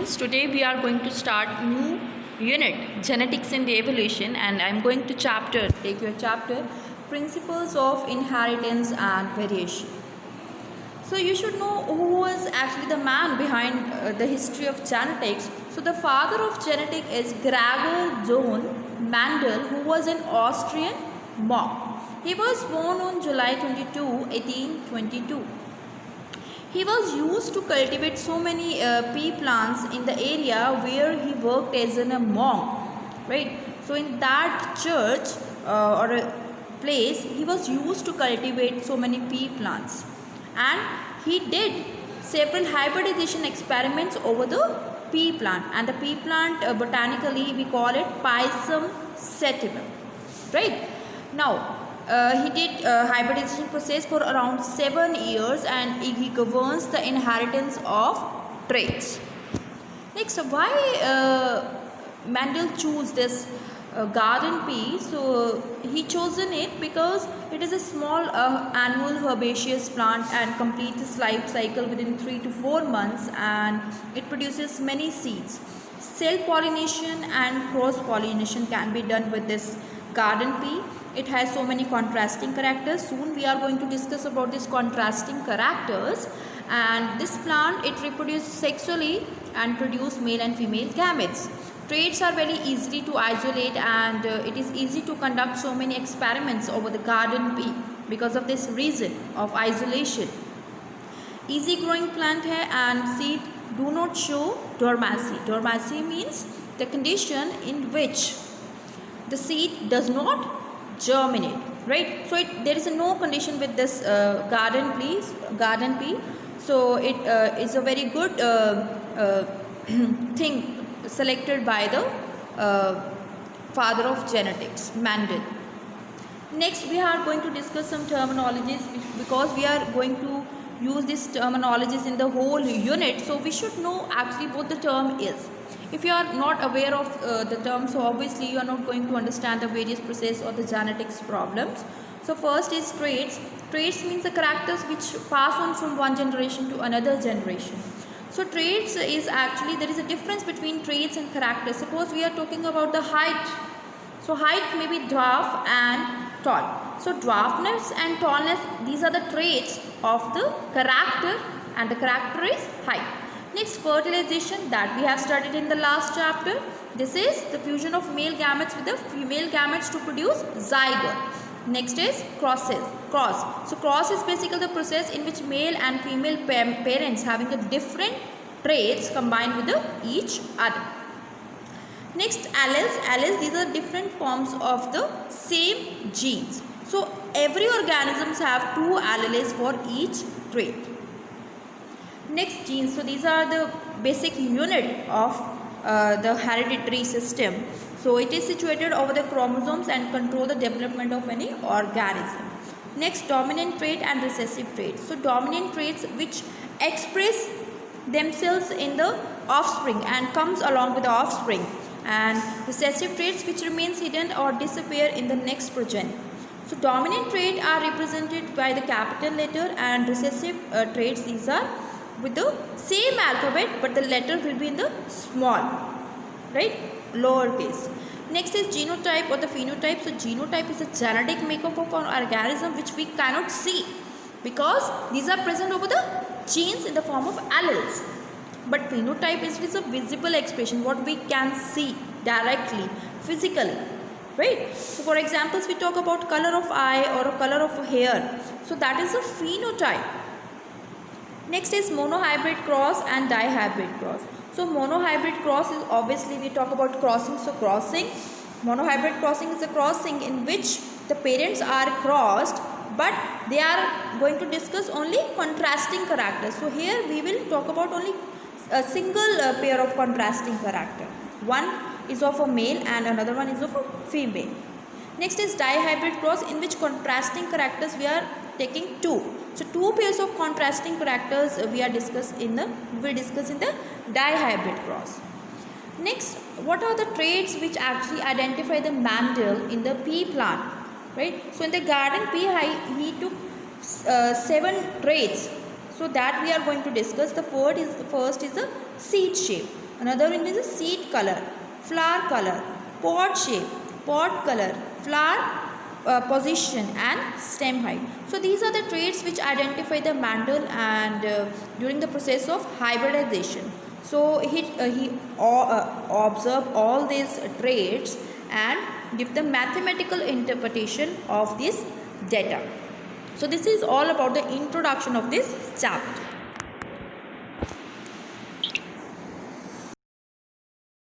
students, today we are going to start new unit, genetics and the evolution, and I'm going to take your chapter, principles of inheritance and variation. So you should know who was actually the man behind the history of genetics. So the father of genetics is Gregor John Mendel, who was an Austrian monk. He was born on July 22, 1822. He was used to cultivate so many pea plants in the area where he worked as a monk, right? So in that church or a place, he was used to cultivate so many pea plants, and he did several hybridization experiments over the pea plant, and the pea plant botanically we call it Pisum sativum, right? Now he did hybridization process for around 7 years, and he governs the inheritance of traits. Next, why Mendel chose this garden pea? So he chosen it because it is a small annual herbaceous plant and completes its life cycle within 3 to 4 months, and it produces many seeds. Self pollination and cross pollination can be done with this garden pea. It has so many contrasting characters. Soon we are going to discuss about these contrasting characters. And this plant, it reproduces sexually and produce male and female gametes. Traits are very easily to isolate, and it is easy to conduct so many experiments over the garden pea because of this reason of isolation. Easy growing plant hai, and seed do not show dormancy. Dormancy means the condition in which the seed does not germinate, right? So there is no condition with this garden pea. So it is a very good thing selected by the father of genetics, Mendel. Next, we are going to discuss some terminologies, because we are going to use these terminologies in the whole unit. So we should know actually what the term is. If you are not aware of the term, so obviously you are not going to understand the various process or the genetics problems. So first is traits. Traits means the characters which pass on from one generation to another generation. So traits is actually, there is a difference between traits and characters. Suppose we are talking about the height. So height may be dwarf and tall. So dwarfness and tallness, these are the traits of the character, and the character is height. Next, fertilization, that we have studied in the last chapter. This is the fusion of male gametes with the female gametes to produce zygote. Next is cross. So cross is basically the process in which male and female parents having the different traits combined with each other. Next, alleles, these are different forms of the same genes. So every organisms have 2 alleles for each trait. Next, genes. So these are the basic unit of the hereditary system. So it is situated over the chromosomes and control the development of any organism. Next, dominant trait and recessive trait. So dominant traits which express themselves in the offspring and comes along with the offspring, and recessive traits which remains hidden or disappear in the next progeny. So dominant traits are represented by the capital letter, and recessive traits, these are with the same alphabet but the letter will be in the small, right, lowercase. Next is genotype or the phenotype. So genotype is a genetic makeup of an organism which we cannot see, because these are present over the genes in the form of alleles. But phenotype is a visible expression, what we can see directly, physically, right? So for examples, we talk about color of eye or a color of hair. So that is a phenotype. Next is monohybrid cross and dihybrid cross. So monohybrid cross is, obviously we talk about crossing. So crossing, monohybrid crossing is a crossing in which the parents are crossed, but they are going to discuss only contrasting characters. So here we will talk about only a single pair of contrasting character. One is of a male and another one is of a female. Next is dihybrid cross, in which contrasting characters we are taking 2. So 2 pairs of contrasting characters we will discuss in the dihybrid cross. Next, what are the traits which actually identify the Mendel in the pea plant, right? So in the garden pea, he took 7 traits. So that we are going to discuss. The first is the seed shape. Another one is a seed color, flower color, pod shape, pod color, flower position and stem height. So these are the traits which identify the mandel and during the process of hybridization. So he observed all these traits and give the mathematical interpretation of this data. So this is all about the introduction of this chapter.